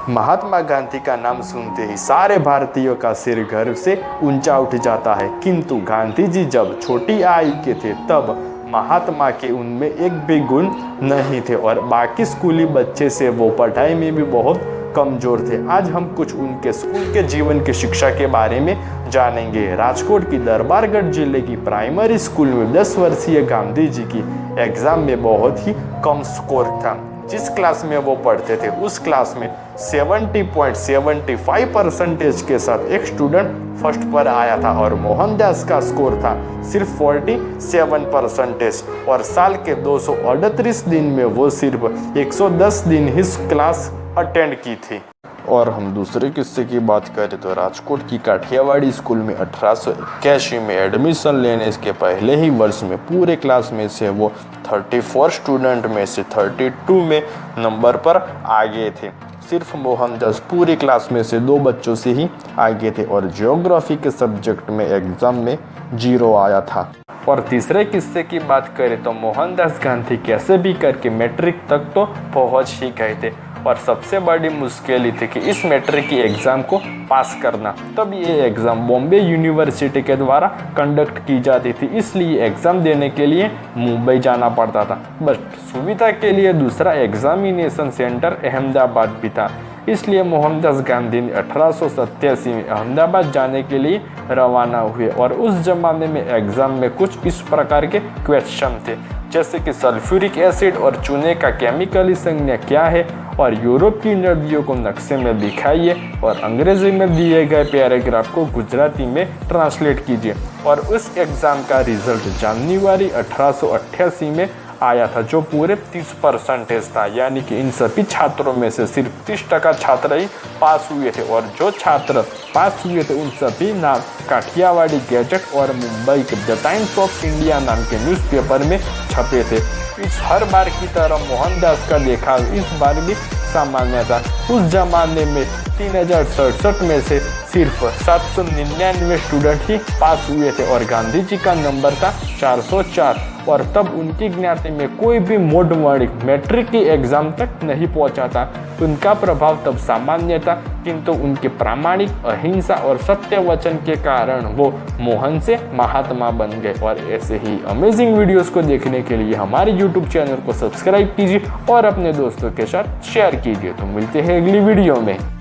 महात्मा गांधी का नाम सुनते ही सारे भारतीयों का सिर गर्व से ऊंचा उठ जाता है, किंतु गांधी जी जब छोटी आयु के थे तब महात्मा के उनमें एक भी गुण नहीं थे और बाकी स्कूली बच्चे से वो पढ़ाई में भी बहुत कमज़ोर थे। आज हम कुछ उनके स्कूल के जीवन की शिक्षा के बारे में जानेंगे। राजकोट की दरबारगढ़ जिले की प्राइमरी स्कूल में 10 वर्षीय गांधी जी की एग्ज़ाम में बहुत ही कम स्कोर था। जिस क्लास में वो पढ़ते थे उस क्लास में 70.75% के साथ एक स्टूडेंट फर्स्ट पर आया था और मोहनदास का स्कोर था सिर्फ 47% और साल के 238 दिन में वो सिर्फ 110 दिन ही क्लास अटेंड की थी। और हम दूसरे किस्से की बात करें तो राजकोट की काठियावाड़ी स्कूल में 1881 में एडमिशन लेने के पहले ही वर्ष में पूरे क्लास में से वो 34 स्टूडेंट में से 32 में नंबर पर आगे थे। सिर्फ मोहनदास पूरी क्लास में से 2 बच्चों से ही आगे थे और ज्योग्राफी के सब्जेक्ट में एग्ज़ाम में 0 आया था। और तीसरे किस्से की बात करें तो मोहनदास गांधी कैसे भी करके मैट्रिक तक तो पहुंच ही गए थे और सबसे बड़ी मुश्किल ही थी कि इस मैट्रिक की एग्ज़ाम को पास करना। तब ये एग्ज़ाम बॉम्बे यूनिवर्सिटी के द्वारा कंडक्ट की जाती थी, इसलिए एग्ज़ाम देने के लिए मुंबई जाना पड़ता था। बस सुविधा के लिए दूसरा एग्जामिनेशन सेंटर अहमदाबाद भी था, इसलिए मोहनदास गांधी ने 1887 में अहमदाबाद जाने के लिए रवाना हुए। और उस जमाने में एग्ज़ाम में कुछ इस प्रकार के क्वेश्चन थे, जैसे कि सल्फ्यूरिक एसिड और चूने का केमिकली संज्ञा क्या है और यूरोप की नदियों को नक्शे में दिखाइए और अंग्रेजी में दिए गए पैराग्राफ को गुजराती में ट्रांसलेट कीजिए। और उस एग्ज़ाम का रिजल्ट जनवरी 1888 में आया था, जो पूरे 30% था, यानी कि इन सभी छात्रों में से सिर्फ 30% छात्र ही पास हुए थे और जो छात्र पास हुए थे उन सभी नाम काठियावाड़ी गैजेट और मुंबई के द टाइम्स ऑफ इंडिया नाम के न्यूज़पेपर में छपे थे। इस हर बार की तरह मोहनदास का देखाव इस बार भी सामान्य था। उस जमाने में 3067 में से सिर्फ 799 स्टूडेंट ही पास हुए थे और गांधी जी का नंबर था 404 और तब उनकी ज्ञाति में कोई भी मोडवर्णिक मैट्रिक की एग्ज़ाम तक नहीं पहुंचा था। उनका प्रभाव तब सामान्य था, किंतु उनके प्रामाणिक अहिंसा और सत्य वचन के कारण वो मोहन से महात्मा बन गए। और ऐसे ही अमेजिंग वीडियोस को देखने के लिए हमारे YouTube चैनल को सब्सक्राइब कीजिए और अपने दोस्तों के साथ शेयर कीजिए। तो मिलते हैं अगली वीडियो में।